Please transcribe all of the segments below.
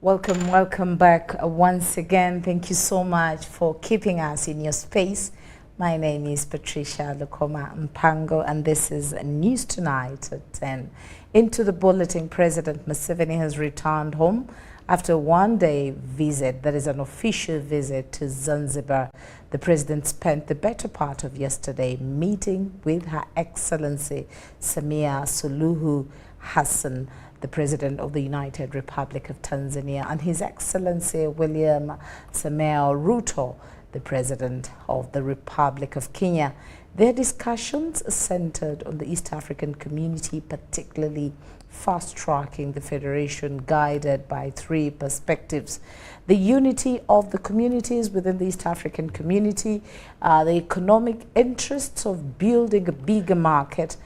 Welcome back once again. Thank you so much for keeping us in your space. My name is Patricia Lukoma Mpango, and this is News Tonight at 10. Into the bulletin, President Museveni has returned home after a one-day visit, that is an official visit to Zanzibar. The president spent the better part of yesterday meeting with Her Excellency Samia Suluhu Hassan, the President of the United Republic of Tanzania, and His Excellency William Samoei Ruto, the President of the Republic of Kenya. Their discussions centered on the East African community, particularly fast-tracking the federation guided by three perspectives: the unity of the communities within the East African community, the economic interests of building a bigger market,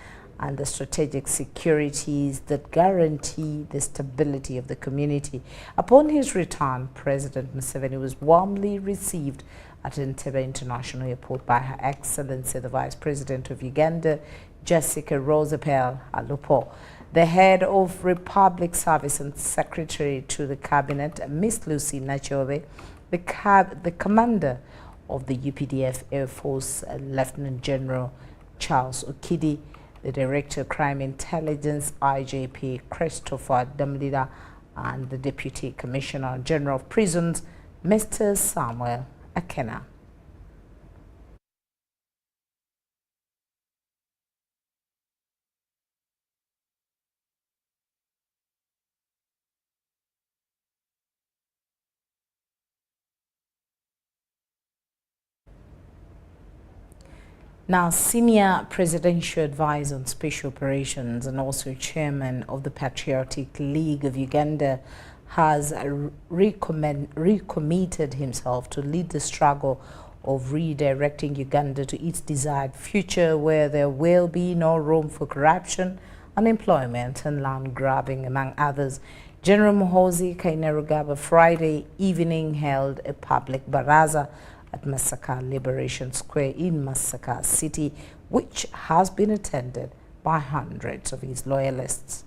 and the strategic securities that guarantee the stability of the community. Upon his return, President Museveni was warmly received at Entebbe International Airport by Her Excellency the Vice President of Uganda, Jessica Rosapel Alupo, the Head of Republic Service and Secretary to the Cabinet, Miss Lucy Nachobe, the Commander of the UPDF Air Force, Lieutenant General Charles Okidi, the Director of Crime Intelligence, IJP Christopher Damlida, and the Deputy Commissioner General of Prisons, Mr. Samuel Akena. Now, Senior Presidential Advisor on Special Operations and also Chairman of the Patriotic League of Uganda has recommitted himself to lead the struggle of redirecting Uganda to its desired future, where there will be no room for corruption, unemployment and land grabbing, among others. General Muhoozi Kainerugaba Friday evening held a public baraza at Masaka Liberation Square in Masaka City, which has been attended by hundreds of his loyalists.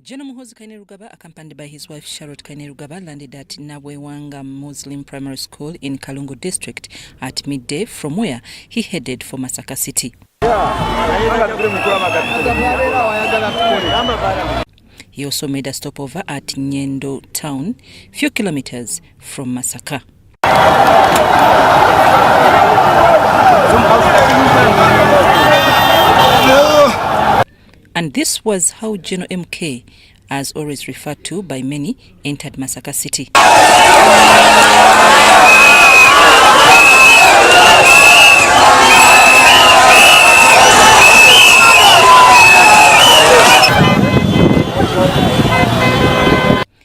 General Muhoozi Kainerugaba, accompanied by his wife Charlotte Kainerugaba, landed at Nabwewanga Muslim Primary School in Kalungu District at midday, from where he headed for Masaka City. He also made a stopover at Nyendo town, few kilometers from Masaka. And this was how General MK, as always referred to by many, entered Masaka City.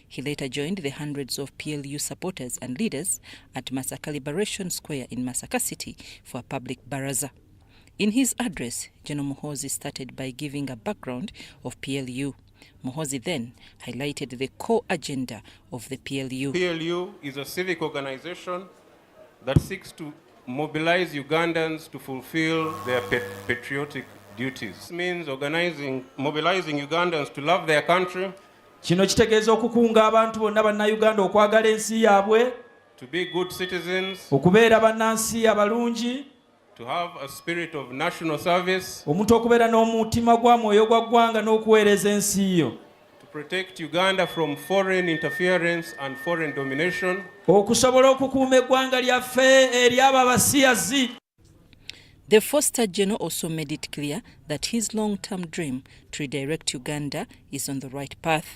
He later joined the hundreds of PLU supporters and leaders at Masaka Liberation Square in Masaka City for a public baraza. In his address, General Muhoozi started by giving a background of PLU. Muhoozi then highlighted the core agenda of the PLU. PLU is a civic organization that seeks to mobilize Ugandans to fulfill their patriotic duties. This means mobilizing Ugandans to love their country, kino kitegeeza okukunga abantu bonna bannayuganda okwagala ensi yaabwe, to be good citizens, okubeera bannansi abalungi, to have a spirit of national service, omuntu okubeera n'omutima gwa mwoyo gwa ggwanga n'okuweereza ensi yo, to protect Uganda from foreign interference and foreign domination, okusobola okukuuma eggwanga lyaffe eri abo abasiyazi. The Foster General also made it clear that his long-term dream to redirect Uganda is on the right path.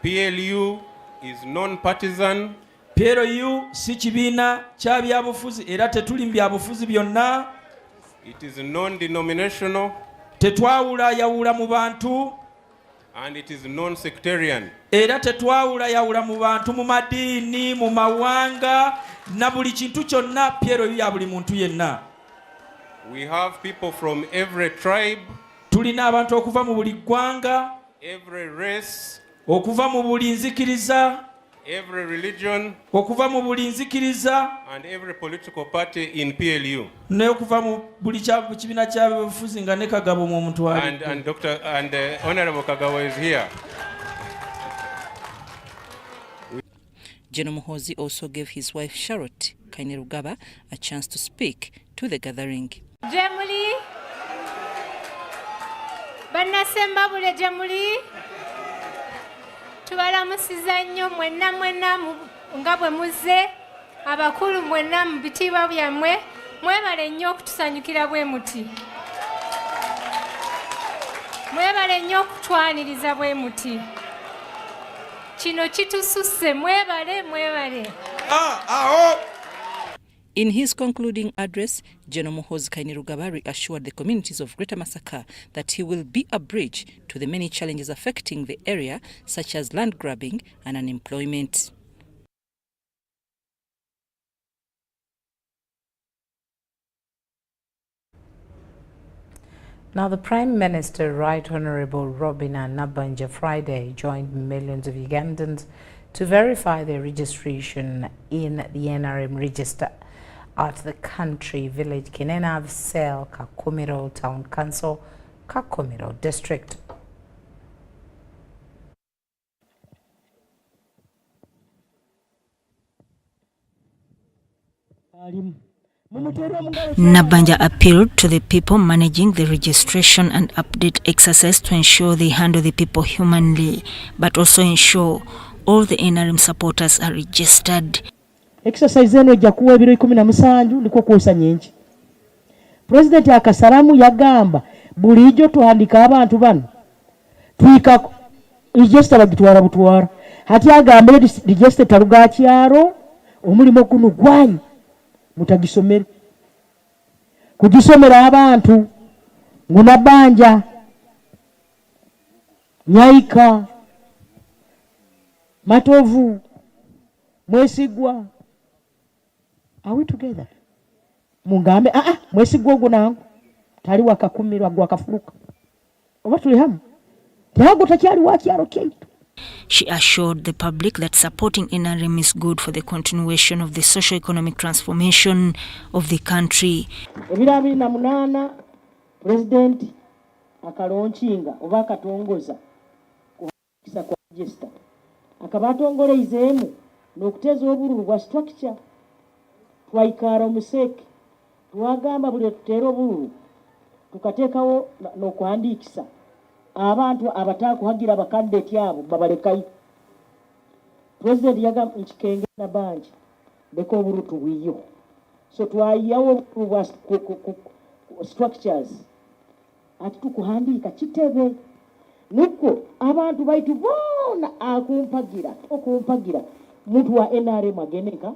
PLU is non-partisan. PLU si kibiina kya byabufuzi era tetuli mu byabufuzi byonna. It is non-denominational. Tetwawulayawula mu bantu. And it is non-sectarian. Era tetwawulayawula mu bantu, mu madiini, mu mawanga, na buli kintu kyonna PLU ya buli muntu yenna. We have people from every tribe, tulina abantu okuva mu buli ggwanga, every race, okuva mu buli nzikiriza, every religion, okuva mu buli nzikiriza, and every political party in PLU. n'okuva mu buli kibiina ky'abeebufuzi nga ne Kagabo mu muntu ali. And Honorable Kagabo is here. General Muhoozi also gave his wife Charlotte Kainerugaba a chance to speak to the gathering. Jemuli, Banasemba bule Jemuli, tubalamusiza nnyo mwenna nga bwe muzze, abakulu mwenna mu bitiibwa byammwe, mwebale nnyo okutusanyukira bwe muti. Mwebale nnyo okutwaniriza bwe muti. Kino kitususse, mwebale. In his concluding address, General Muhoozi Kainerugaba reassured the communities of Greater Masaka that he will be a bridge to the many challenges affecting the area, such as land grabbing and unemployment. Now, the Prime Minister, Right Honorable Robin Nabanja, Friday joined millions of Ugandans to verify their registration in the NRM register at the country village Kinena Cell, Kakumiro Town Council, Kakumiro District. Nabanja appealed to the people managing the registration and update exercise to ensure they handle the people humanly, but also ensure all the NRM supporters are registered. Exercise eno ejja kuwa ebiro 17 liko kuosa nyenji. President akasalamu yagamba bulijjo tuhandika abantu bano twika register bagitwara butwara hati agambe register taruga kyaro omulimo guno gwanyi mutagisomera kugisomera abantu Ngunabanja Nyaika Matovu Mwesigwa. Are we together? Mungambe Mwesigwa ogwo nangu tali wakakumirwa gwakafuruka oba tuli hamu ntabwo takyali wakyaro keitu. She assured the public that supporting NRM is good for the continuation of the socio-economic transformation of the country. Ebirabi na munana President akalonchinga oba akatongoza kuhakisa kwa register akabatongoleizemu n'okuteza obululu bwa structure twaikara omuseke twagamba buli tutera obululu tukateekawo n'okuhandikisa abantu abatakuhagira abakandidate yabo babalekayo. President yagamba nchikenge na banja beko obululu tuwiyo so twayawo structures ati tukuhandika kitebe nuko abantu baitu bona okumpagira muntu wa NRM ageneka.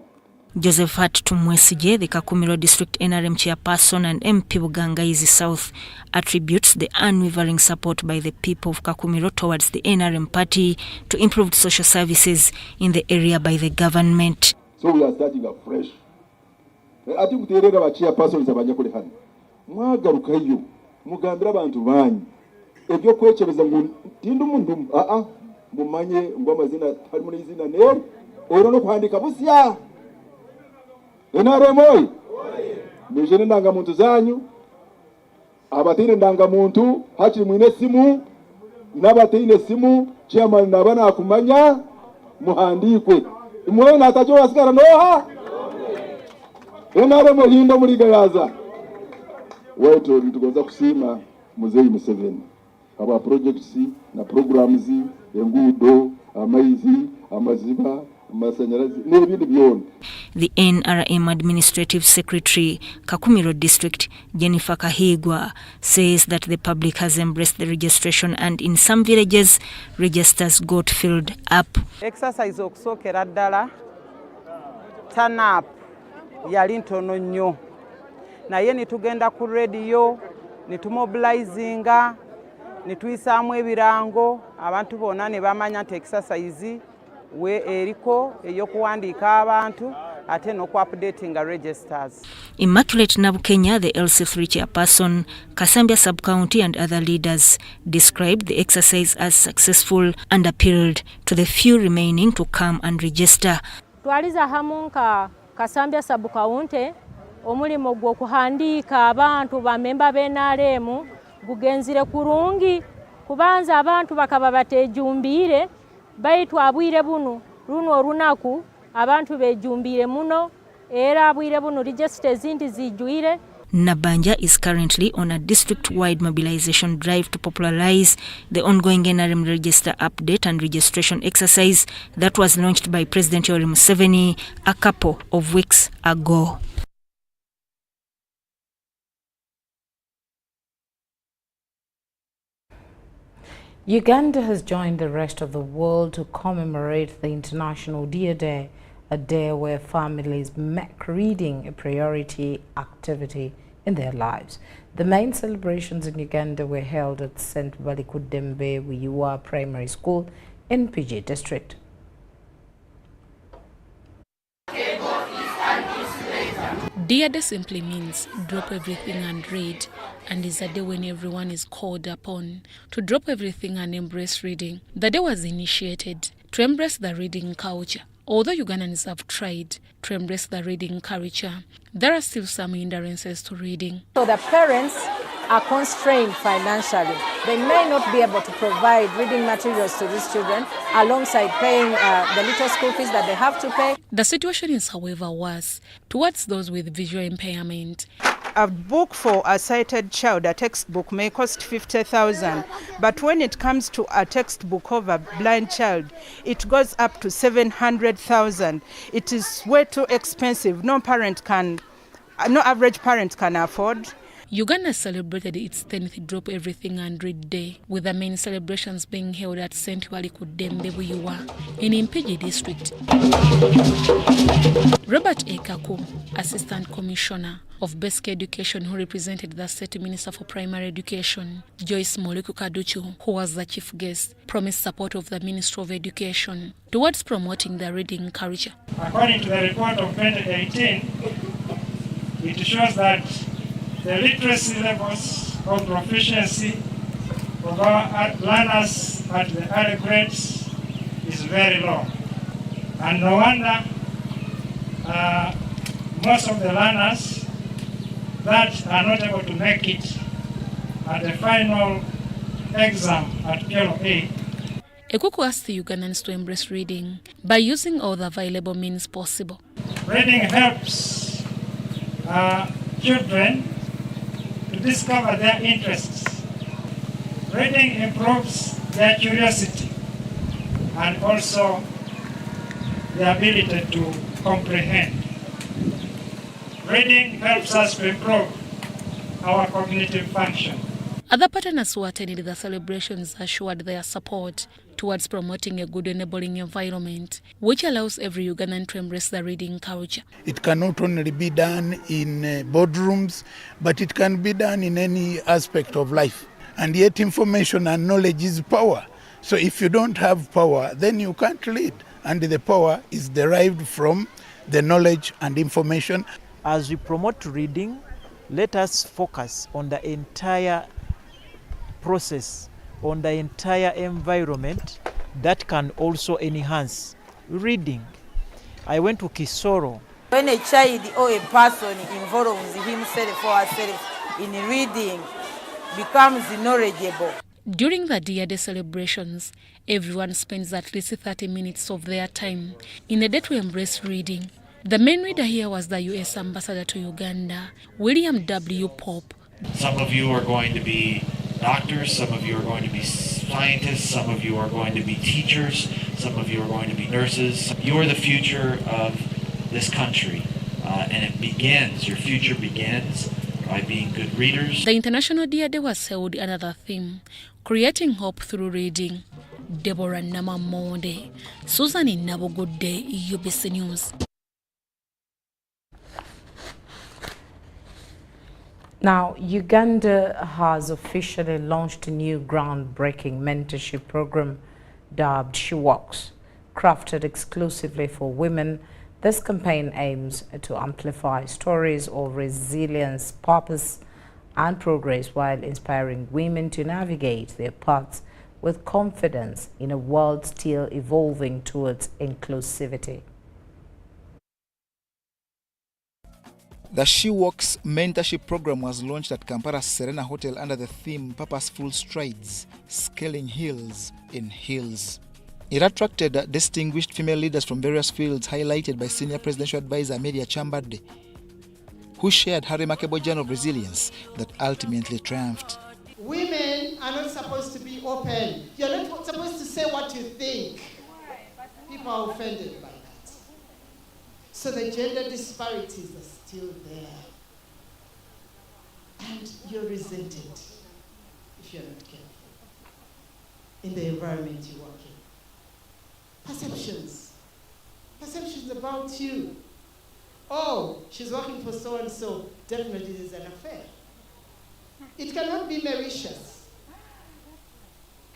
Josephat Tumwesije, the Kakumiro District NRM chairperson and MP Bugangaizi South, attributes the unwavering support by the people of Kakumiro towards the NRM party to improve social services in the area by the government. So we are starting afresh. I think the area of chairpersons abanya kule hano. Mwagarukayo mugambira abantu banyu. Ebyo kwechebeza ngo tindu mundu mumanye ngo amazina harimo n'izina nero oro no kuhandika busya. NRM oyi mujene ndangamuntu zanyu abatire ndangamuntu hakiri mwine simu n'abatine simu chairman nabana akumanya muhandikwe imwe natajo wasigara noha NRM hindo muri gayaza weto tugoza kusima muzeyi Museveni aba projects na programs engudo amaizi amaziba. The NRM Administrative Secretary, Kakumiro District, Jennifer Kahigwa, says that the public has embraced the registration and in some villages, registers got filled up. Exercise okusokera ddala turn up yali ntono nnyo naye nitugenda ku radio nitumobilizinga nituyisaamu ebirango abantu bonna ne bamanya nti exercise we eriko eyokuwandiika abantu ate n'oku-updatinga registers. Immaculate Nabukenya, the LC3 chairperson, Kasambia Sub-County and other leaders described the exercise as successful and appealed to the few remaining to come and register. Twaliza hamu nka Kasambia Sub-County omulimu gw'okuhandiika abantu bamemba b'NRM gugenzire kurungi kubanza abantu bakaba batejumbire baitu abwire bunu runo orunaku abantu bejumbire muno era abwire bunu register zindi zijuire. Nabanja is currently on a district-wide mobilization drive to popularize the ongoing NRM register update and registration exercise that was launched by President Yoweri Museveni a couple of weeks ago. Uganda has joined the rest of the world to commemorate the International Deer Day, a day where families make reading a priority activity in their lives. The main celebrations in Uganda were held at St. Balikudembe Wiyua Primary School in PG District. Deer Day simply means drop everything and read, and is a day when everyone is called upon to drop everything and embrace reading. The day was initiated to embrace the reading culture. Although Ugandans have tried to embrace the reading culture, there are still some hindrances to reading. So the parents are constrained financially. They may not be able to provide reading materials to these children alongside paying the little school fees that they have to pay. The situation is, however, worse towards those with visual impairment. A book for a sighted child, a textbook, may cost 50,000, but when it comes to a textbook of a blind child, it goes up to 700,000. It is way too expensive. No average parent can afford. Uganda celebrated its 10th Drop Everything and Read Day, with the main celebrations being held at St. Balikudembe Wiyua in Impigi District. Robert Ekaku, Assistant Commissioner of Basic Education, who represented the State Minister for Primary Education, Joyce Moliku Kaduchu, who was the chief guest, promised support of the Ministry of Education towards promoting the reading culture. According to the report of 2018, it shows that the literacy levels of proficiency of our learners at the early grades is very low. And no wonder most of the learners that are not able to make it at the final exam at PLA. Ekuku asked the Ugandans to embrace reading by using all the available means possible. Reading helps children to discover their interests. Reading improves their curiosity and also the ability to comprehend. Reading helps us to improve our cognitive function. Other partners who attended the celebrations assured their support towards promoting a good enabling environment, which allows every Ugandan to embrace the reading culture. It can not only be done in boardrooms, but it can be done in any aspect of life. And yet information and knowledge is power. So if you don't have power, then you can't lead. And the power is derived from the knowledge and information. As we promote reading, let us focus on the entire process, on the entire environment that can also enhance reading. I went to Kisoro. When a child or a person involves himself or herself in reading, becomes knowledgeable. During the Deer Day celebrations, everyone spends at least 30 minutes of their time in a day to embrace reading. The main reader here was the U.S. Ambassador to Uganda, William W. Pope. Some of you are going to be doctors, some of you are going to be scientists, some of you are going to be teachers, some of you are going to be nurses. You are the future of this country, and it begins, your future begins by being good readers. The International Deer Day was held another theme, creating hope through reading. Deborah Namamonde, Susan Nabogode, UBC News. Now, Uganda has officially launched a new groundbreaking mentorship program dubbed She Walks, crafted exclusively for women. The This campaign aims to amplify stories of resilience, purpose, and progress while inspiring women to navigate their paths with confidence in a world still evolving towards inclusivity. The She Walks mentorship program was launched at Kampala's Serena Hotel under the theme Purposeful Strides, Scaling Hills in Hills. It attracted distinguished female leaders from various fields, highlighted by Senior Presidential Advisor Media Chambadde, who shared her remarkable journey of resilience that ultimately triumphed. Women are not supposed to be open. You're not supposed to say what you think. People are offended by that. So the gender disparities are still there. And you're resented if you're not careful in the environment you work in. Perceptions about you. Oh, she's working for so-and-so, definitely there's an affair. It cannot be malicious.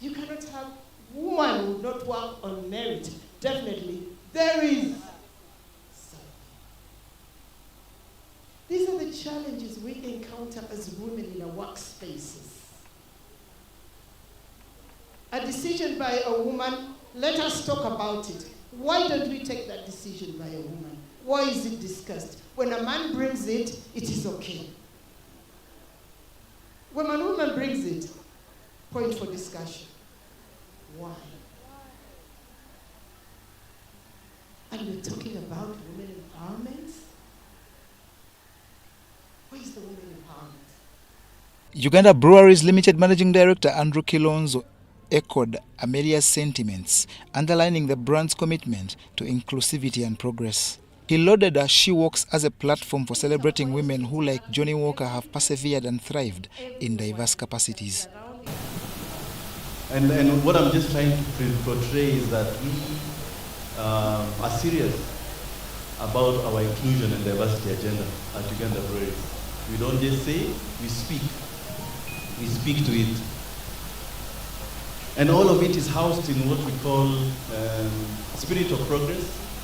You cannot have woman who would not work on merit. Definitely, there is something. These are the challenges we encounter as women in our workspaces. A decision by a woman, let us talk about it. Why don't we take that decision by a woman? Why is it discussed? When a man brings it, it is okay. When a woman brings it, point for discussion. Why? And we're talking about women empowerment? Where is the women empowerment? Uganda Breweries Limited Managing Director Andrew Kilonzo echoed Amelia's sentiments, underlining the brand's commitment to inclusivity and progress. He lauded She Walks as a platform for celebrating women who, like Johnny Walker, have persevered and thrived in diverse capacities. And what I'm just trying to portray is that we are serious about our inclusion and diversity agenda at Uganda Breweries. We don't just say, we speak. We speak to it. And all of it is housed in what we call Spirit of Progress,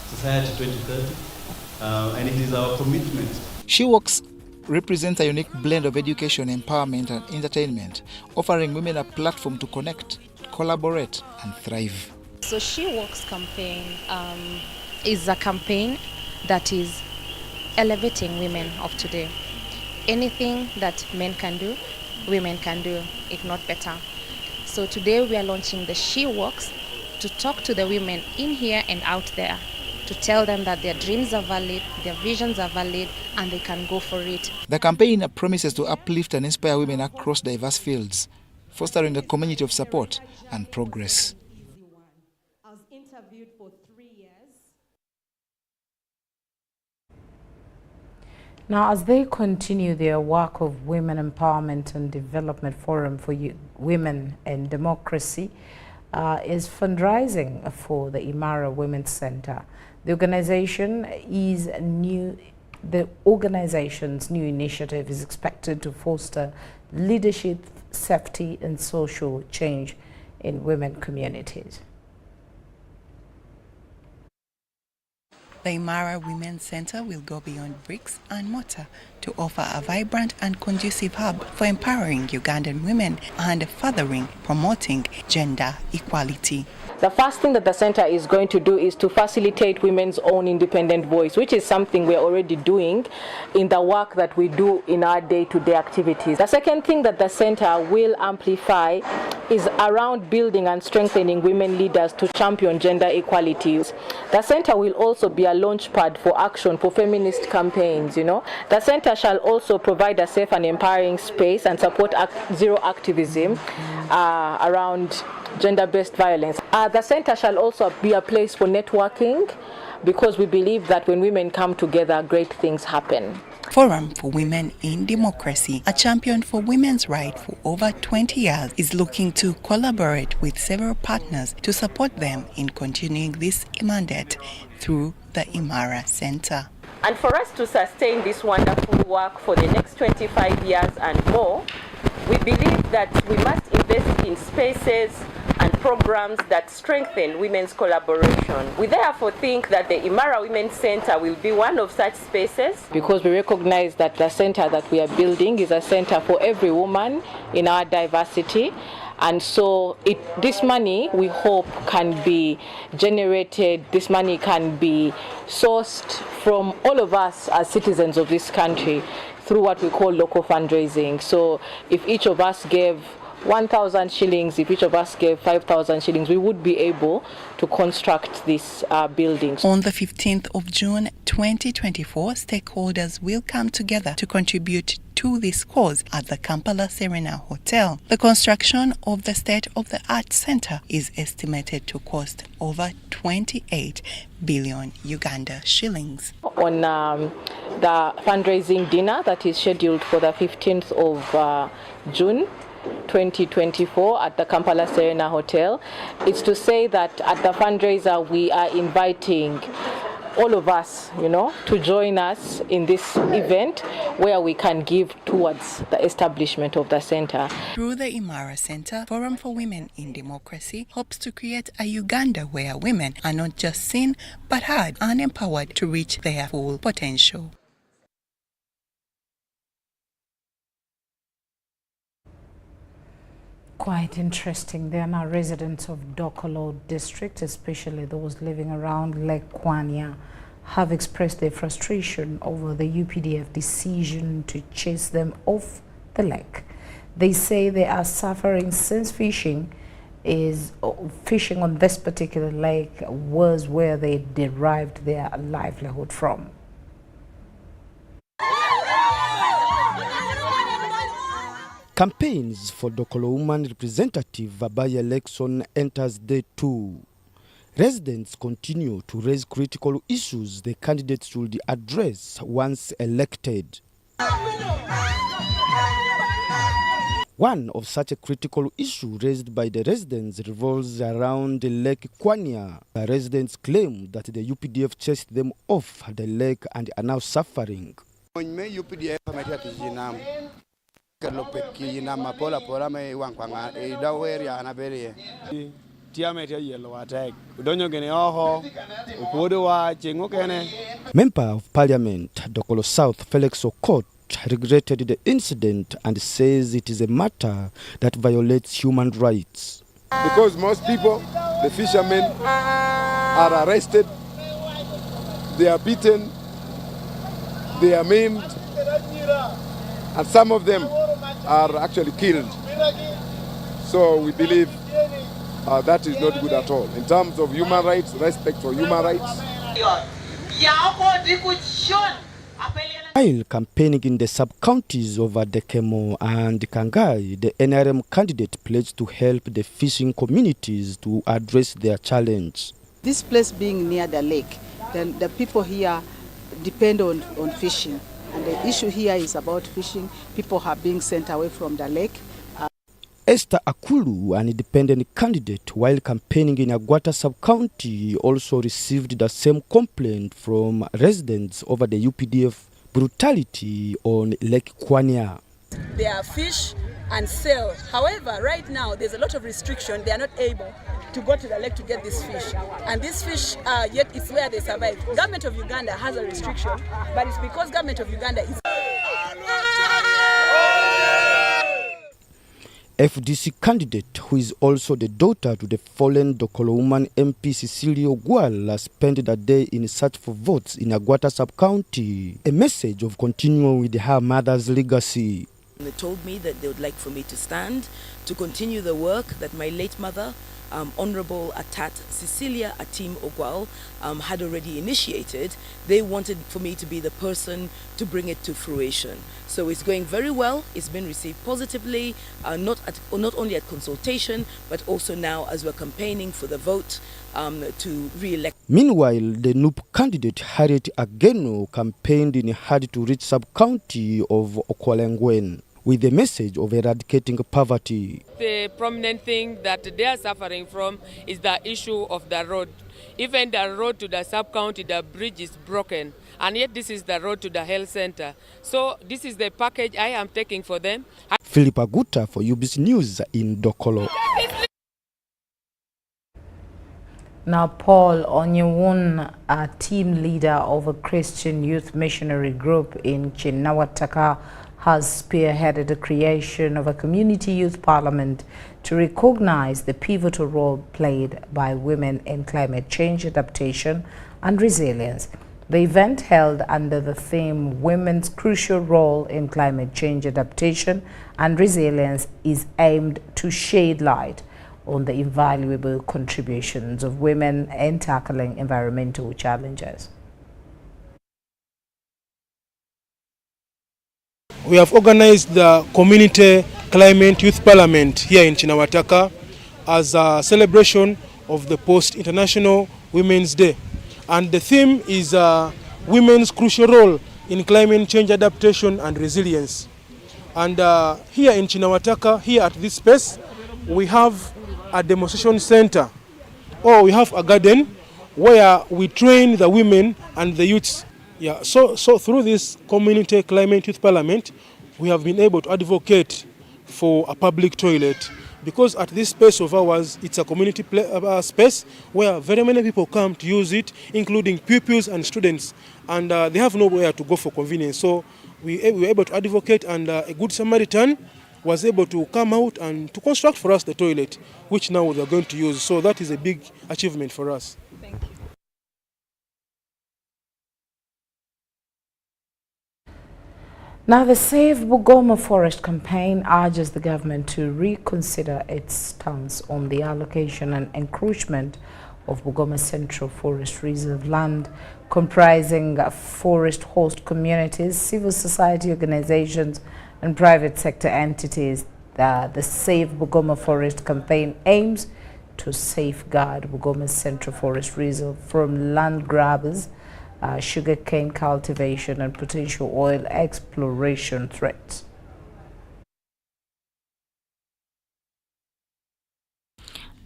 Society 2030. And it is our commitment. She Walks represents a unique blend of education, empowerment, and entertainment, offering women a platform to connect, collaborate, and thrive. So She Walks campaign is a campaign that is elevating women of today. Anything that men can do, women can do, if not better. So today we are launching the She Walks to talk to the women in here and out there, to tell them that their dreams are valid, their visions are valid, and they can go for it. The campaign promises to uplift and inspire women across diverse fields, fostering a community of support and progress. I was interviewed for 3 years. Now, as they continue their work of Women Empowerment and Development Forum for Women and Democracy is fundraising for the Imara Women's Center. The organization's new initiative is expected to foster leadership, safety, and social change in women communities. The Imara Women's Center will go beyond bricks and mortar to offer a vibrant and conducive hub for empowering Ugandan women and furthering promoting gender equality. The first thing that the center is going to do is to facilitate women's own independent voice, which is something we're already doing in the work that we do in our day-to-day activities. The second thing that the center will amplify is around building and strengthening women leaders to champion gender equality. The center will also be a launch pad for action for feminist campaigns, The center shall also provide a safe and empowering space and support zero activism around gender-based violence. The center shall also be a place for networking, because we believe that when women come together, great things happen. Forum for Women in Democracy, a champion for women's rights for over 20 years, is looking to collaborate with several partners to support them in continuing this mandate through the Imara Center. And for us to sustain this wonderful work for the next 25 years and more, we believe that we must invest in spaces and programs that strengthen women's collaboration. We therefore think that the Imara Women's Center will be one of such spaces, because we recognize that the center that we are building is a center for every woman in our diversity. And so this money, we hope, can be generated, this money can be sourced from all of us as citizens of this country through what we call local fundraising. So if each of us gave 1,000 shillings, if each of us gave 5,000 shillings, we would be able to construct these buildings. On the 15th of June 2024, stakeholders will come together to contribute to this cause at the Kampala Serena Hotel. The construction of the state-of-the-art center is estimated to cost over 28 billion Uganda shillings. On the fundraising dinner that is scheduled for the 15th of June 2024 at the Kampala Serena Hotel, it's to say that at the fundraiser we are inviting all of us, to join us in this event where we can give towards the establishment of the center. Through the Imara Center, Forum for Women in Democracy hopes to create a Uganda where women are not just seen but heard and empowered to reach their full potential. Quite interesting. They are now residents of Dolo District, especially those living around Lake Kwanya, have expressed their frustration over the UPDF decision to chase them off the lake. They say they are suffering since fishing on this particular lake was where they derived their livelihood from. Campaigns for Dokolo Woman Representative by election enters day 2. Residents continue to raise critical issues the candidates should address once elected. One of such a critical issue raised by the residents revolves around Lake Kwanya. The residents claim that the UPDF chased them off the lake and are now suffering. Member of Parliament Dokolo South Felix Okot regretted the incident and says it is a matter that violates human rights. Because most people, the fishermen, are arrested, they are beaten, they are maimed, and some of them are actually killed. So we believe that is not good at all. In terms of human rights, respect for human rights. While campaigning in the sub-counties of Adekemo and Kangai, the NRM candidate pledged to help the fishing communities to address their challenge. This place being near the lake, the people here depend on fishing. And the issue here is about fishing. People are being sent away from the lake. Esther Akulu, an independent candidate, while campaigning in Agwata sub-county, also received the same complaint from residents over the UPDF brutality on Lake Kwanya. They are fish and sell. However, right now there's a lot of restriction. They are not able to go to the lake to get this fish. And these fish, yet it's where they survive. Government of Uganda has a restriction, but it's because Government of Uganda is... FDC candidate, who is also the daughter to the fallen Dokolo woman MP Cecilia Ogwal, spent the day in search for votes in Agwata sub-county, a message of continuing with her mother's legacy. They told me that they would like for me to stand, to continue the work that my late mother, Honorable Atat Cecilia Atim Ogwal, had already initiated. They wanted for me to be the person to bring it to fruition. So it's going very well. It's been received positively, not only at consultation, but also now as we're campaigning for the vote to re-elect. Meanwhile, the NUP candidate Harriet Ageno campaigned in hard-to-reach sub-county of Okwalengwen with the message of eradicating poverty. The prominent thing that they are suffering from is the issue of the road. Even the road to the sub-county, the bridge is broken, and yet this is the road to the health center. So this is the package I am taking for them. Philip Aguta for UBC News in Dokolo. Now, Paul Onyewun, a team leader of a Christian youth missionary group in Chinawataka, has spearheaded the creation of a community youth parliament to recognize the pivotal role played by women in climate change adaptation and resilience. The event, held under the theme Women's Crucial Role in Climate Change Adaptation and Resilience, is aimed to shed light on the invaluable contributions of women in tackling environmental challenges. We have organized the Community Climate Youth Parliament here in Chinawataka as a celebration of the post-International Women's Day. And the theme is Women's Crucial Role in Climate Change Adaptation and Resilience. And here in Chinawataka, here at this space, we have a demonstration center, or we have a garden where we train the women and the youths. Yeah, so through this Community Climate Youth Parliament, we have been able to advocate for a public toilet, because at this space of ours, it's a community space where very many people come to use it, including pupils and students, and they have nowhere to go for convenience. So we were able to advocate, and a good Samaritan was able to come out and to construct for us the toilet, which now we are going to use. So that is a big achievement for us. Thank you. Now, the Save Bugoma Forest campaign urges the government to reconsider its stance on the allocation and encroachment of Bugoma Central Forest Reserve land, comprising forest host communities, civil society organizations, and private sector entities. The Save Bugoma Forest campaign aims to safeguard Bugoma Central Forest Reserve from land grabbers, sugarcane cultivation, and potential oil exploration threats.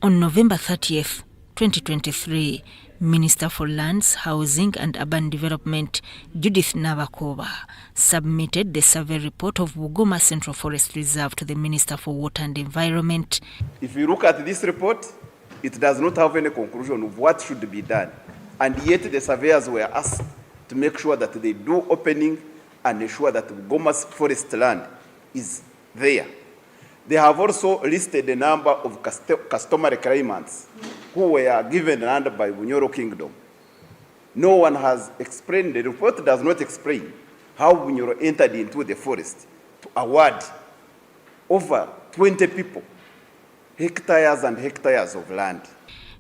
On November 30th, 2023, Minister for Lands, Housing and Urban Development, Judith Nabakova, submitted the survey report of Bugoma Central Forest Reserve to the Minister for Water and Environment. If you look at this report, it does not have any conclusion of what should be done. And yet the surveyors were asked to make sure that they do opening and ensure that Bugoma's forest land is there. They have also listed a number of customary claimants who were given land by Bunyoro Kingdom. No one has explained, the report does not explain how Bunyoro entered into the forest to award over 20 people hectares and hectares of land.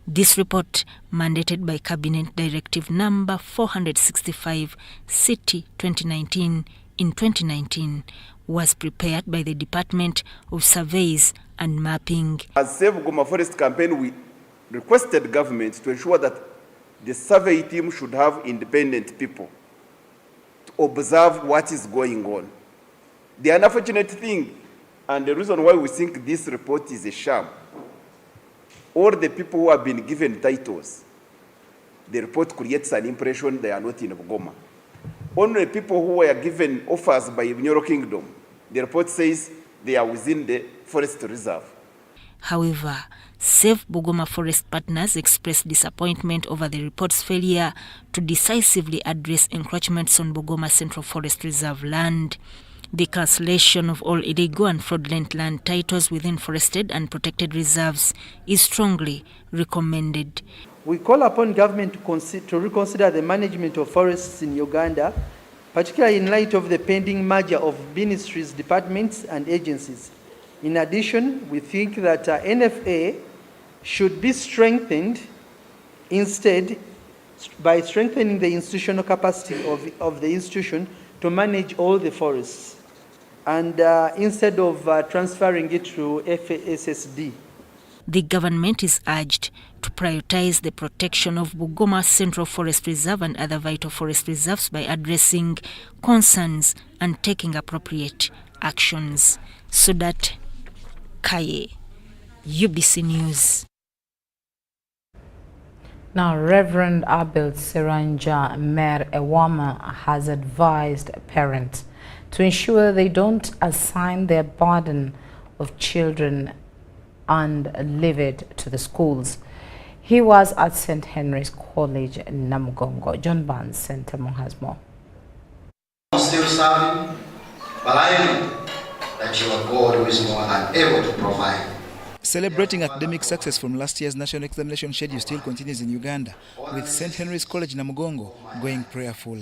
This report, mandated by Cabinet Directive number 465, City 2019, in 2019, was prepared by the Department of Surveys and Mapping. As Save Bugoma Forest campaign, we requested government to ensure that the survey team should have independent people to observe what is going on. The unfortunate thing, and the reason why we think this report is a sham, all the people who have been given titles, the report creates an impression they are not in Bugoma. Only people who were given offers by Bunyoro Kingdom, the report says they are within the forest reserve. However, Save Bugoma Forest partners expressed disappointment over the report's failure to decisively address encroachments on Bugoma Central Forest Reserve land. The cancellation of all illegal and fraudulent land titles within forested and protected reserves is strongly recommended. We call upon government to reconsider the management of forests in Uganda, particularly in light of the pending merger of ministries, departments, and agencies. In addition, we think that NFA should be strengthened instead by strengthening the institutional capacity of the institution to manage all the forests, and instead of transferring it to FSSD. The government is urged to prioritize the protection of Bugoma Central Forest Reserve and other vital forest reserves by addressing concerns and taking appropriate actions. Sudat Kaye, UBC News. Now, Reverend Abel Seranja Mer Ewama has advised parents to ensure they don't assign their burden of children and leave it to the schools. He was at St. Henry's College in Namugongo. John Barnes Center has more. I'm still serving, but I know that you are God who is more than able to provide. Celebrating academic success from last year's national examination schedule still continues in Uganda, with St. Henry's College Namugongo going prayerful.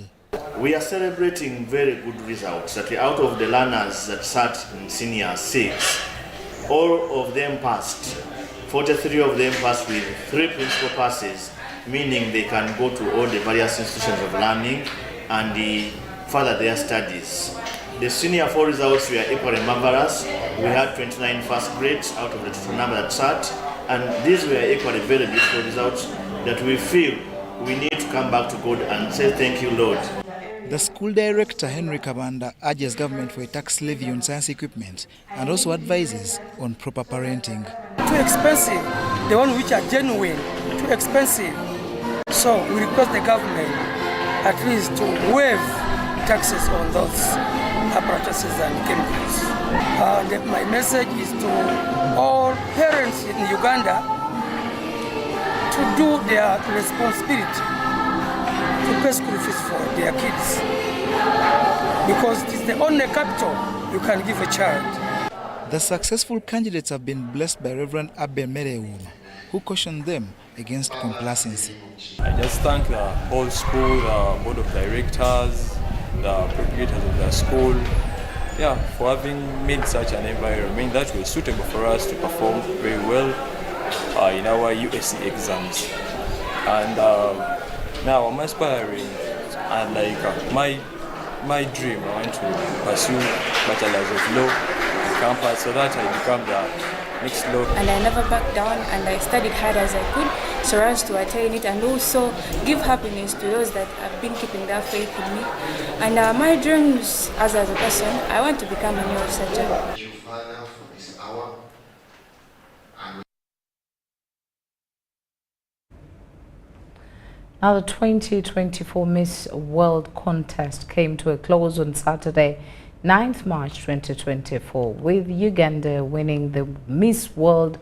We are celebrating very good results that out of the learners that sat in senior 6, all of them passed. 43 of them passed with 3 principal passes, meaning they can go to all the various institutions of learning and further their studies. The senior 4 results were equally marvelous. We had 29 first grades out of the total number that sat, and these were equally very beautiful results that we feel we need to come back to God and say thank you, Lord. The school director, Henry Kabanda, urges government for a tax levy on science equipment and also advises on proper parenting. Too expensive, the ones which are genuine, too expensive. So we request the government at least to waive taxes on those apparatuses and chemicals. My message is to all parents in Uganda to do their responsibility to pay school fees for their kids, because it is the only capital you can give a child. The successful candidates have been blessed by Reverend Abbe Mereum, who cautioned them against complacency. I just thank the whole school, the board of directors, the proprietors of the school, for having made such an environment that was suitable for us to perform very well in our USC exams. And now I'm aspiring, and my dream, I want to pursue Bachelor's of Law on campus so that I become the next law. And I never backed down, and I studied hard as I could so as to attain it, and also give happiness to those that have been keeping their faith in me. And my dreams as a person, I want to become a neurosurgeon. Now, the 2024 Miss World contest came to a close on Saturday, 9th March 2024, with Uganda winning the Miss World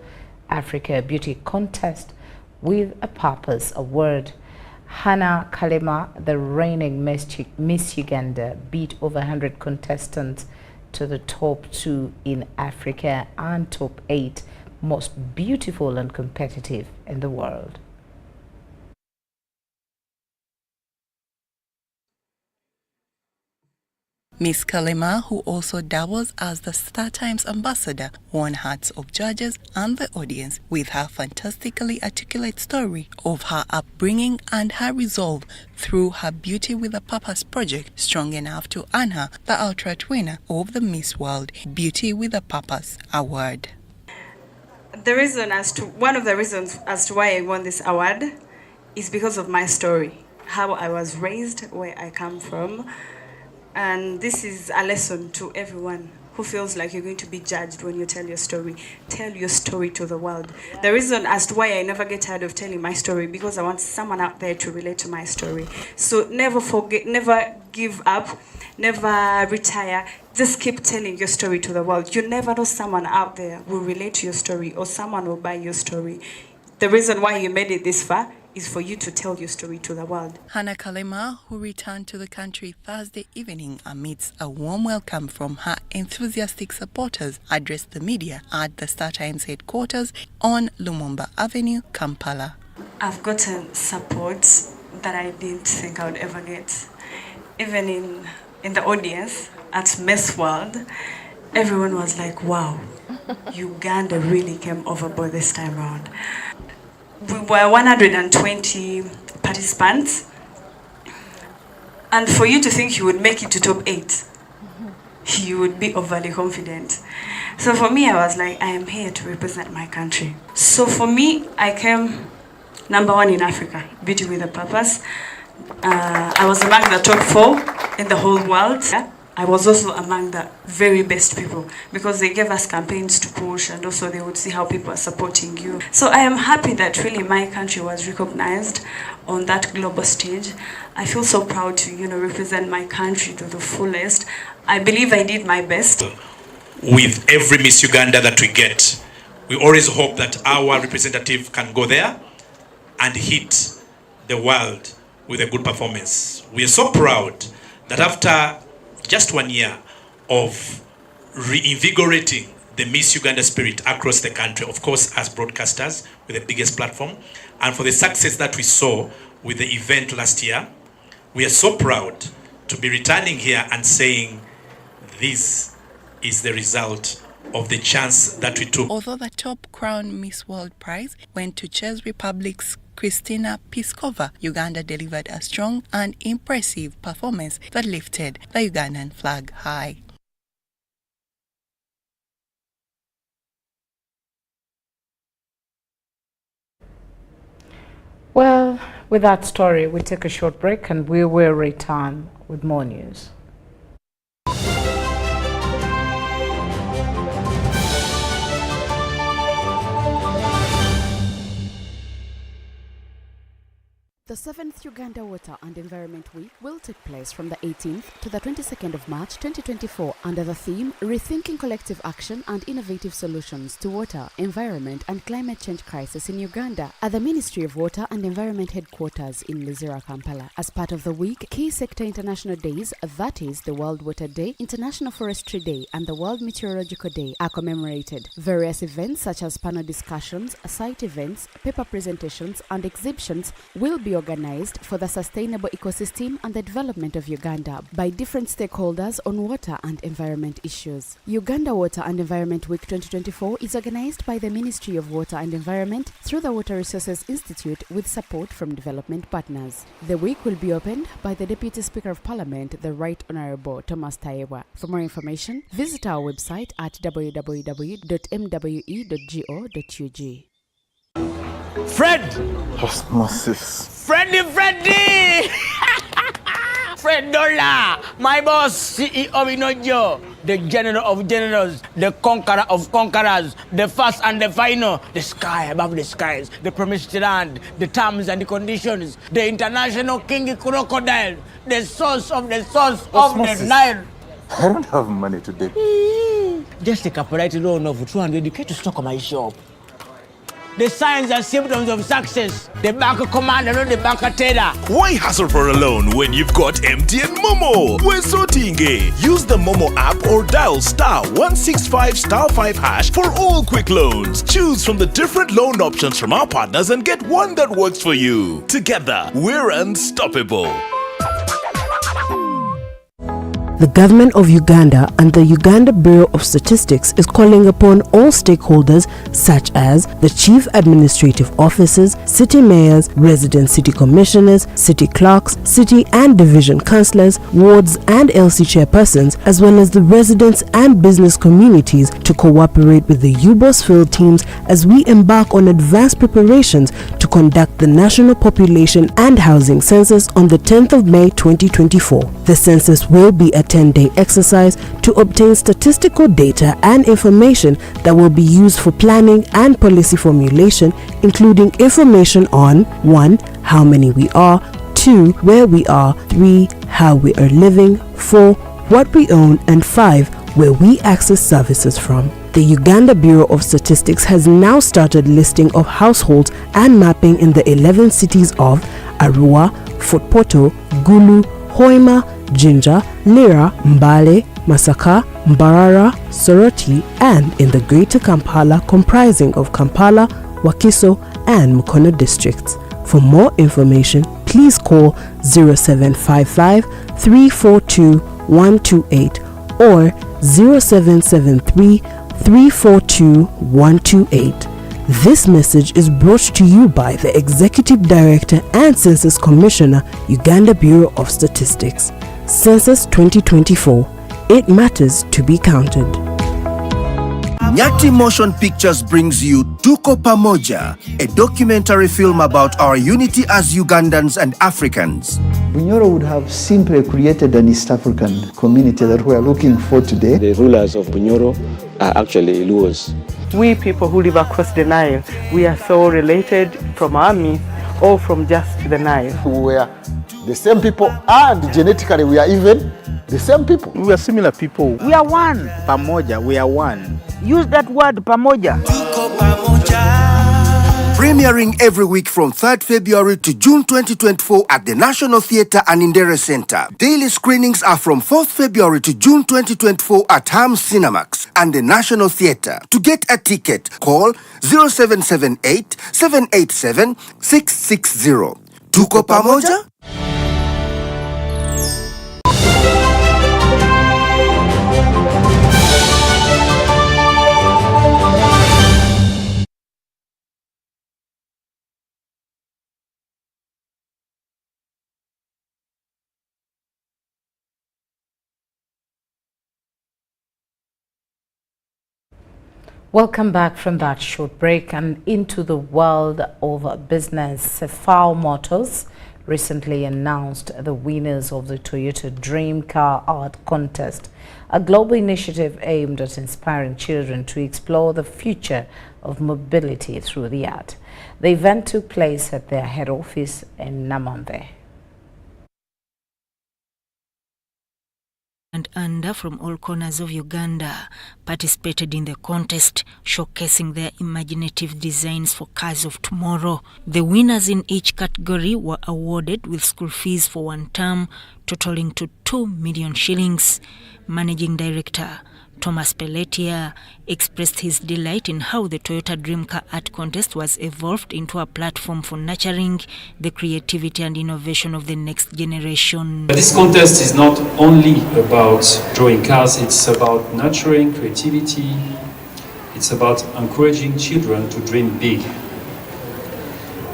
Africa Beauty Contest with a Purpose award. Hannah Kalema, the reigning Miss Uganda, beat over 100 contestants to the top 2 in Africa and top 8 most beautiful and competitive in the world. Miss Kalema, who also doubles as the StarTimes ambassador, won hearts of judges and the audience with her fantastically articulate story of her upbringing and her resolve through her Beauty with a Purpose project, strong enough to earn her the ultimate winner of the Miss World Beauty with a Purpose award. One of the reasons as to why I won this award is because of my story, how I was raised, where I come from. And this is a lesson to everyone who feels like you're going to be judged when you tell your story. Tell your story to the world. The reason as to why I never get tired of telling my story, because I want someone out there to relate to my story. So never forget, never give up, never retire. Just keep telling your story to the world. You never know, someone out there will relate to your story or someone will buy your story. The reason why you made it this far is for you to tell your story to the world. Hannah Kalema, who returned to the country Thursday evening amidst a warm welcome from her enthusiastic supporters, addressed the media at the StarTimes headquarters on Lumumba Avenue, Kampala. I've gotten support that I didn't think I would ever get. Even in the audience at Miss World, everyone was like, wow, Uganda really came overboard this time around. We were 120 participants, and for you to think you would make it to top 8, you would be overly confident. So for me, I was like, I am here to represent my country. So for me, I came #1 in Africa, Beauty with a Purpose. I was among the top 4 in the whole world. I was also among the very best people because they gave us campaigns to push, and also they would see how people are supporting you. So I am happy that really my country was recognized on that global stage. I feel so proud to, represent my country to the fullest. I believe I did my best. With every Miss Uganda that we get, we always hope that our representative can go there and hit the world with a good performance. We are so proud that after just 1 year of reinvigorating the Miss Uganda spirit across the country, of course as broadcasters with the biggest platform, and for the success that we saw with the event last year, we are so proud to be returning here and saying this is the result of the chance that we took. Although the top crown Miss World prize went to Czech Republic's Kristina Piskova, Uganda delivered a strong and impressive performance that lifted the Ugandan flag high. Well, with that story, we take a short break and we will return with more news. The 7th Uganda Water and Environment Week will take place from the 18th to the 22nd of March 2024 under the theme Rethinking Collective Action and Innovative Solutions to Water, Environment and Climate Change Crisis in Uganda at the Ministry of Water and Environment Headquarters in Luzira, Kampala. As part of the week, key sector international days, that is the World Water Day, International Forestry Day and the World Meteorological Day are commemorated. Various events such as panel discussions, site events, paper presentations and exhibitions will be organized for the sustainable ecosystem and the development of Uganda by different stakeholders on water and environment issues. Uganda Water and Environment Week 2024 is organized by the Ministry of Water and Environment through the Water Resources Institute with support from development partners. The week will be opened by the Deputy Speaker of Parliament, the Right Honourable Thomas Tayewa. For more information, visit our website at www.mwe.go.ug. Fred! Osmosis. Freddy! Fred Dollar! My boss, CEO Inojo, the general of generals, the conqueror of conquerors, the first and the final, the sky above the skies, the promised land, the terms and the conditions, the international king crocodile, the source of the Nile. I don't have money today. Just take a polite loan of 200k to stock on my shop. The signs and symptoms of success. The bank commander, not the bank teller. Why hassle for a loan when you've got MTN Momo? We're sorting it. Use the Momo app or dial *165*5# for all quick loans. Choose from the different loan options from our partners and get one that works for you. Together, we're unstoppable. The government of Uganda and the Uganda Bureau of Statistics is calling upon all stakeholders such as the chief administrative officers, city mayors, resident city commissioners, city clerks, city and division councillors, wards and LC chairpersons, as well as the residents and business communities to cooperate with the UBOS field teams as we embark on advanced preparations to conduct the National Population and Housing Census on the 10th of May 2024. The census will be a 10-day exercise to obtain statistical data and information that will be used for planning and policy formulation, including information on 1. How many we are, 2. Where we are, 3. How we are living, 4. What we own, and 5. Where we access services from. The Uganda Bureau of Statistics has now started listing of households and mapping in the 11 cities of Arua, Fort Portal, Gulu, Hoima, Jinja, Lira, Mbale, Masaka, Mbarara, Soroti, and in the Greater Kampala comprising of Kampala, Wakiso, and Mukono districts. For more information, please call 0755 342 128 or 0773 342 128. This message is brought to you by the Executive Director and Census Commissioner, Uganda Bureau of Statistics. Census 2024. It matters to be counted. Nyati Motion Pictures brings you Tuko Pamoja, a documentary film about our unity as Ugandans and Africans. Bunyoro would have simply created an East African community that we are looking for today. The rulers of Bunyoro are actually Luos. We people who live across the Nile, we are so related from our myth or from just the Nile. We are the same people, and genetically we are even the same people. We are similar people. We are one. Pamoja, we are one. Use that word, pamoja. Premiering every week from 3rd February to June 2024 at the National Theatre and Indere Center. Daily screenings are from 4th February to June 2024 at Ham's Cinemax and the National Theatre. To get a ticket, call 0778 787 660. Tuko Pamoja? Welcome back from that short break and into the world of business. Cephal Motors recently announced the winners of the Toyota Dream Car Art Contest, a global initiative aimed at inspiring children to explore the future of mobility through the art. The event took place at their head office in Namambe. And under from all corners of Uganda participated in the contest, showcasing their imaginative designs for cars of tomorrow. The winners in each category were awarded with school fees for one term, totaling to 2 million shillings. Managing Director Thomas Pelletier expressed his delight in how the Toyota Dream Car Art Contest was evolved into a platform for nurturing the creativity and innovation of the next generation. This contest is not only about drawing cars, it's about nurturing creativity, it's about encouraging children to dream big.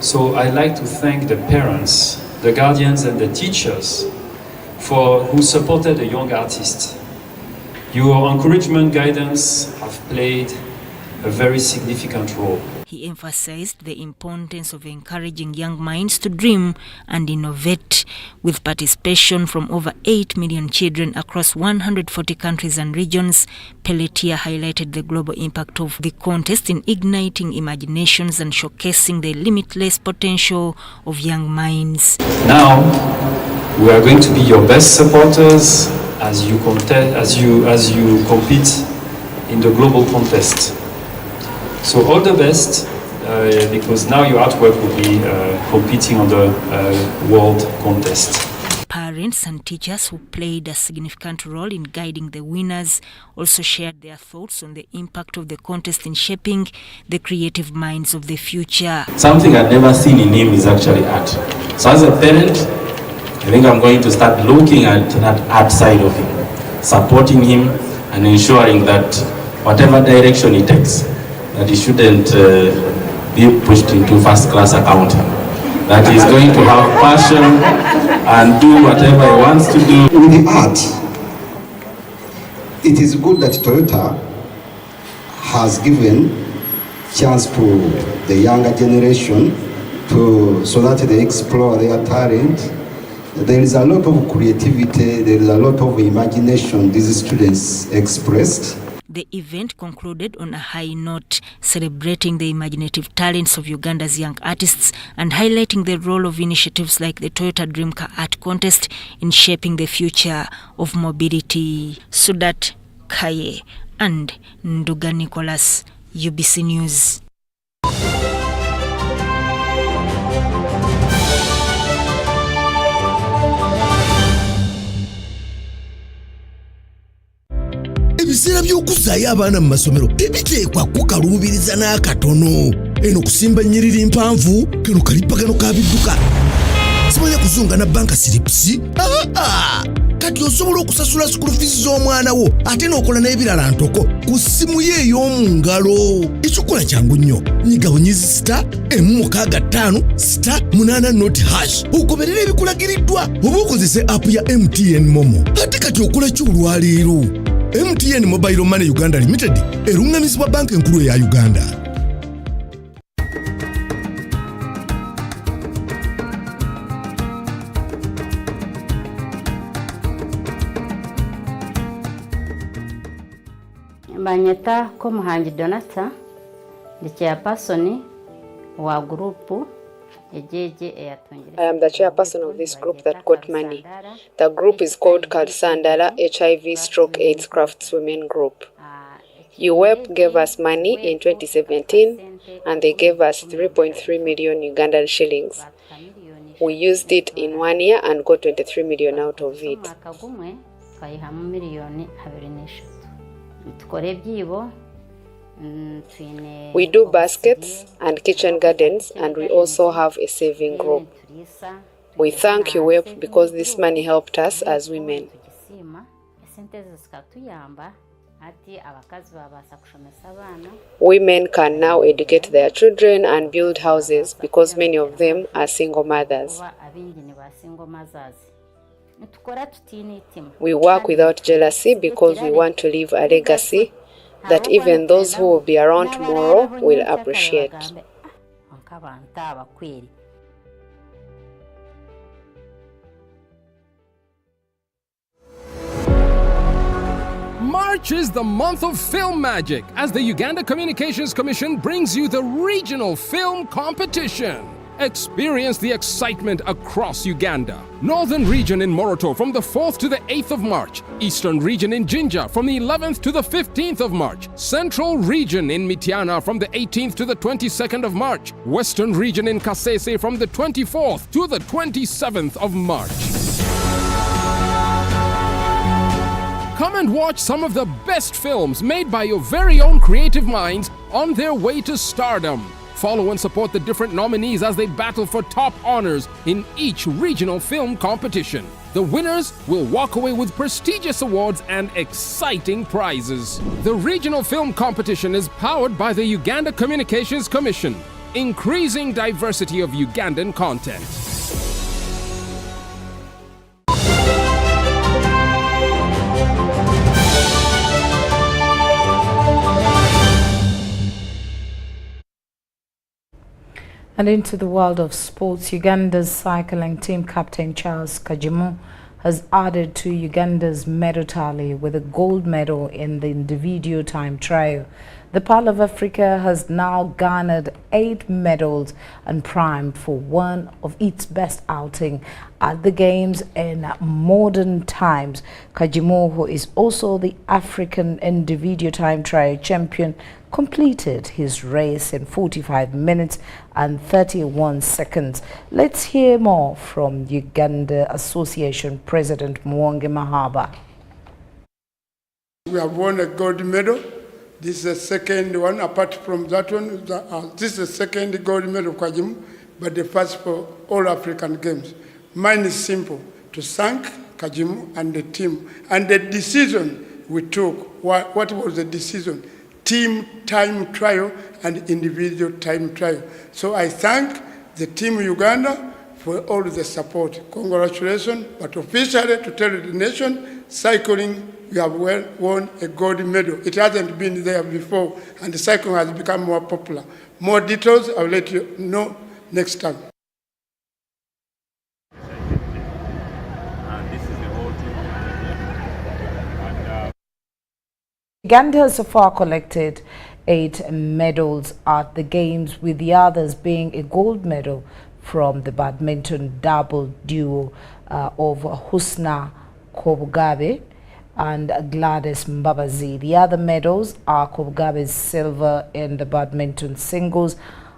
So I'd like to thank the parents, the guardians and the teachers who supported the young artists. Your encouragement guidance have played a very significant role. He emphasized the importance of encouraging young minds to dream and innovate. With participation from over 8 million children across 140 countries and regions, Pelletier highlighted the global impact of the contest in igniting imaginations and showcasing the limitless potential of young minds. Now, we are going to be your best supporters as you compete in the global contest. So all the best, because now your artwork will be competing on the world contest. Parents and teachers who played a significant role in guiding the winners also shared their thoughts on the impact of the contest in shaping the creative minds of the future. Something I've never seen in him is actually art. So as a parent, I think I'm going to start looking at that art side of him, supporting him and ensuring that whatever direction he takes, that he shouldn't be pushed into first-class accounting, that he's going to have passion and do whatever he wants to do. With the art, it is good that Toyota has given chance to the younger generation so that they explore their talent. There is a lot of creativity, there is a lot of imagination these students expressed. The event concluded on a high note, celebrating the imaginative talents of Uganda's young artists and highlighting the role of initiatives like the Toyota Dream Car Art Contest in shaping the future of mobility. Sudat Kaye and Nduga Nicholas, UBC News. Ebiseera by'okuzaayo abaana mu masomero tebiteekwa kukaluubiriza n'akatono. Eno kusimba nnyiriri mpanvu, kano kalipagano ka bidduka. Simanya kuzunga na banka siripsi? Kati osobola okusasula school fees z'omwana wo ate n'okola n'ebirala ntoko ku ssimu ye ey'omu ngalo. Ekikola kyangu nnyo. Nyiga bunyizi *165*8 ogoberera ebikulagiriddwa oba okozese app ya MTN Momo. Ate kati okola ki olwaleero? MTN Mobile Money Uganda Limited erungamizibwa banka enkulu eya Uganda. Banyeta ko Muhangi Donata the chairperson wa group ejeje. I am the chairperson of this group that got money. The group is called Kalsandala HIV/AIDS Craftswomen Group. UWEP gave us money in 2017 and they gave us 3.3 million Ugandan shillings. We used it in 1 year and got 23 million out of it. We do baskets and kitchen gardens, and we also have a saving group. We thank UWEP because this money helped us as women. Women can now educate their children and build houses because many of them are single mothers. We work without jealousy because we want to leave a legacy that even those who will be around tomorrow will appreciate. March is the month of film magic as the Uganda Communications Commission brings you the regional film competition. Experience the excitement across Uganda. Northern region in Moroto from the 4th to the 8th of March. Eastern region in Jinja from the 11th to the 15th of March. Central region in Mityana from the 18th to the 22nd of March. Western region in Kasese from the 24th to the 27th of March. Come and watch some of the best films made by your very own creative minds on their way to stardom. Follow and support the different nominees as they battle for top honors in each regional film competition. The winners will walk away with prestigious awards and exciting prizes. The regional film competition is powered by the Uganda Communications Commission, increasing diversity of Ugandan content. And into the world of sports, Uganda's cycling team captain Charles Kajimu has added to Uganda's medal tally with a gold medal in the individual time trial. The Pearl of Africa has now garnered 8 medals and primed for one of its best outing at the Games in modern times. Kajimu, who is also the African individual time trial champion, completed his race in 45 minutes and 31 seconds. Let's hear more from Uganda Association President Mwonge Mahaba. We have won a gold medal. This is the second one, apart from that one. This is the second gold medal of Kajimu, but the first for all African Games. Mine is simple, to thank Kajimu and the team. And the decision we took, what was the decision? Team time trial and individual time trial. So I thank the team Uganda for all the support. Congratulations, but officially to tell the nation, cycling, you have won a gold medal. It hasn't been there before, and the cycling has become more popular. More details, I'll let you know next time. Uganda has so far collected 8 medals at the Games, with the others being a gold medal from the badminton double duo of Husna Kobugabe and Gladys Mbabazi. The other medals are Kobugabe's silver in the badminton singles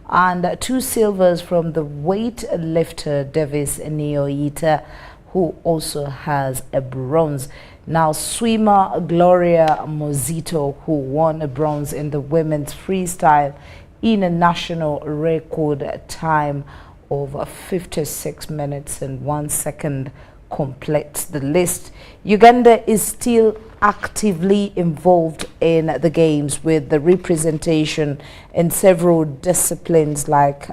and 2 silvers from the weightlifter Davis Nioita, who also has a bronze. Now, swimmer Gloria Mozito, who won a bronze in the women's freestyle in a national record time of 56 minutes and 1 second, completes the list. Uganda is still actively involved in the Games, with the representation in several disciplines like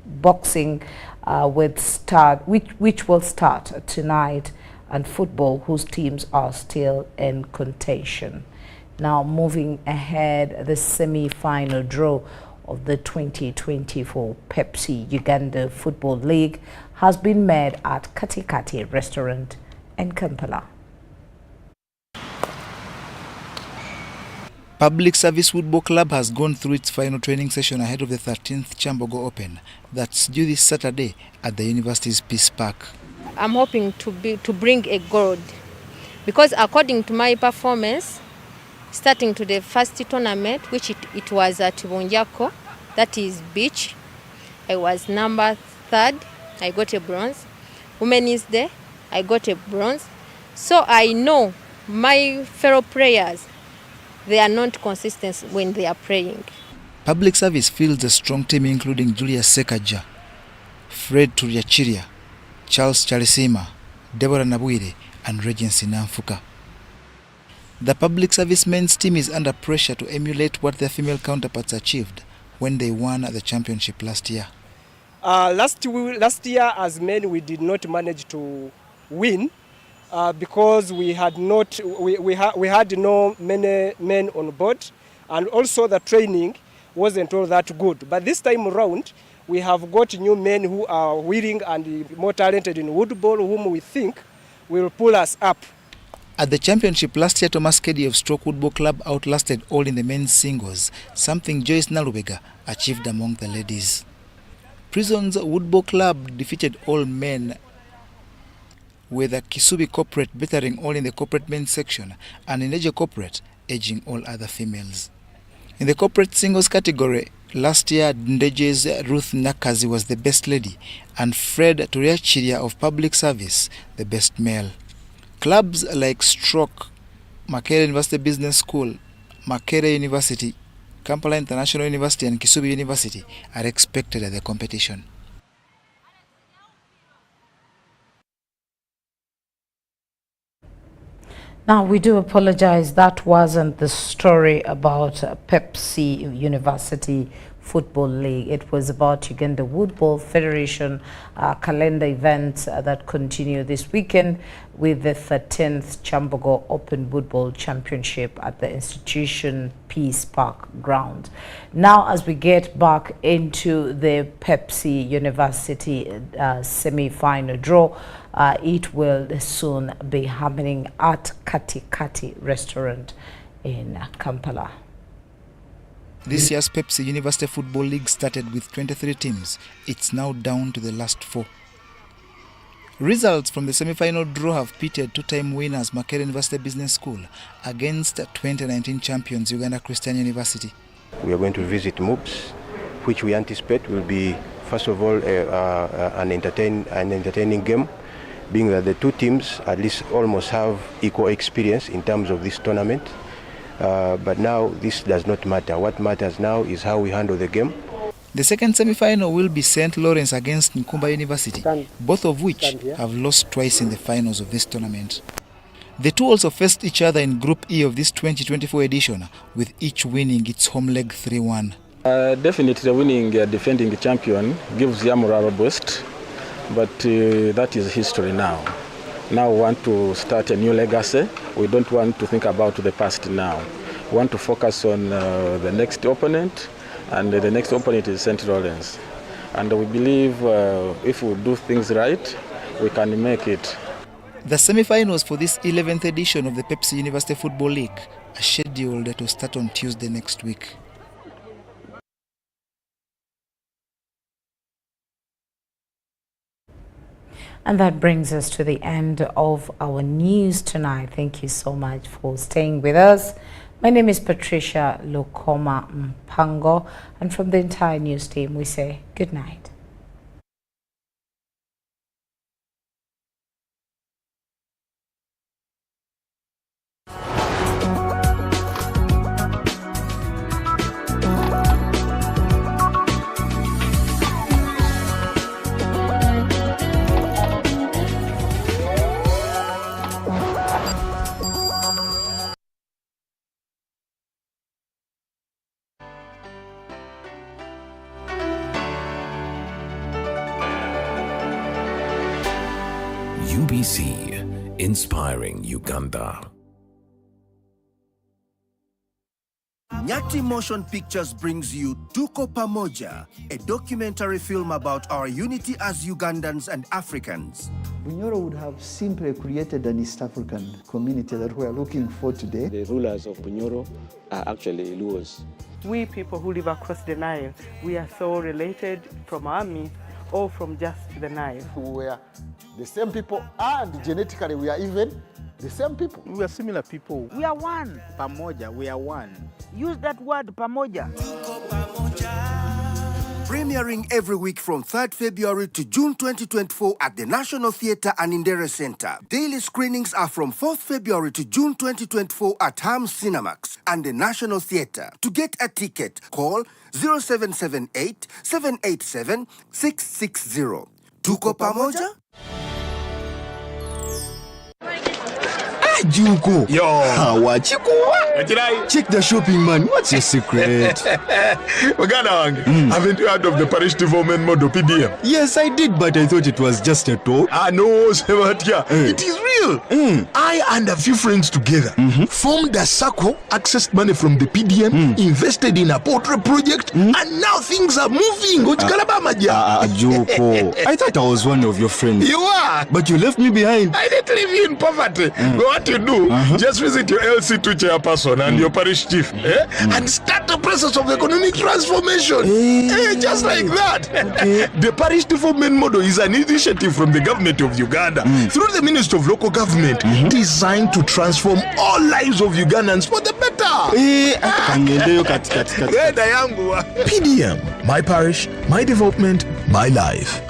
boxing, which will start tonight and football, whose teams are still in contention. Now moving ahead, the semi-final draw of the 2024 Pepsi Uganda Football League has been made at Katikati Restaurant in Kampala. Public Service Football Club has gone through its final training session ahead of the 13th Chambogo Open that's due this Saturday at the university's Peace Park. I'm hoping to bring a gold because according to my performance, starting to the first tournament, which it was at Bonjako, that is beach, I was number 3rd, I got a bronze. Women's Day, I got a bronze. So I know my fellow players, they are not consistent when they are playing. Public Service fields a strong team including Julius Sekaja, Fred Turiachiria, Charles Chalisima, Deborah Nabuire and Regency Namfuka. The Public Service men's team is under pressure to emulate what their female counterparts achieved when they won the championship last year. Last year as men we did not manage to win because we had no many men on board, and also the training wasn't all that good. But this time around we have got new men who are willing and more talented in woodball, whom we think will pull us up. At the championship last year, Thomas Keddy of Stroke Woodball Club outlasted all in the men's singles, something Joyce Nalubega achieved among the ladies. Prison's Woodball Club defeated all men, with the Kisubi Corporate bettering all in the corporate men's section and Ineje Corporate edging all other females. In the corporate singles category, last year Ndeje's Ruth Nakazi was the best lady and Fred Turiachiria of Public Service the best male. Clubs like Stroke, Makerere University Business School, Makerere University, Kampala International University and Kisubi University are expected at the competition. Now, we do apologize, that wasn't the story about Pepsi University Football League. It was about Uganda Woodball Federation calendar events that continue this weekend with the 13th Chambogo Open Woodball Championship at the institution Peace Park ground. Now, as we get back into the Pepsi University semi-final draw, it will soon be happening at Katikati Restaurant in Kampala. This year's Pepsi University Football League started with 23 teams. It's now down to the last 4. Results from the semi-final draw have pitted two-time winners Makerere University Business School against 2019 champions Uganda Christian University. We are going to visit MOOPS, which we anticipate will be, first of all, an entertaining game, being that the two teams at least almost have equal experience in terms of this tournament. But now this does not matter. What matters now is how we handle the game. The second semi-final will be St. Lawrence against Nkumba University, both of which have lost twice in the finals of this tournament. The two also faced each other in Group E of this 2024 edition, with each winning its home leg 3-1. Definitely winning defending champion gives you a moral boost, but that is history now. Now we want to start a new legacy. We don't want to think about the past now. We want to focus on the next opponent, and the next opponent is St. Lawrence. And we believe if we do things right, we can make it. The semi-finals for this 11th edition of the Pepsi University Football League are scheduled to start on Tuesday next week. And that brings us to the end of our news tonight. Thank you so much for staying with us. My name is Patricia Lokoma Mpango, and from the entire news team, we say good night. UBC inspiring Uganda. Nyati Motion Pictures brings you Tuko Pamoja, a documentary film about our unity as Ugandans and Africans. Bunyoro would have simply created an East African community that we are looking for today. The rulers of Bunyoro are actually Luos. We people who live across the Nile, we are so related from our myth or from just the Nile. We are the same people, and genetically we are even the same people. We are similar people. We are one. Pamoja, we are one. Use that word, pamoja. Premiering every week from 3rd February to June 2024 at the National Theatre and Indere Center. Daily screenings are from 4th February to June 2024 at Ham's Cinemax and the National Theatre. To get a ticket, call 0778 787 660. Tuko Pamoja? Juko. Yo. Check the shopping, man. What's your secret? Haven't you heard of the parish development model, PDM? Yes, I did, but I thought it was just a talk. No, Sebatia. It is real. I and a few friends together formed a circle, accessed money from the PDM, invested in a portrait project, and now things are moving. Juko. I thought I was one of your friends. You are. But you left me behind. I didn't leave you in poverty. What you do, just visit your LC2 chairperson and your parish chief and start the process of economic transformation. Just like that. The parish development model is an initiative from the government of Uganda through the Ministry of Local Government designed to transform all lives of Ugandans for the better. PDM, my parish, my development, my life.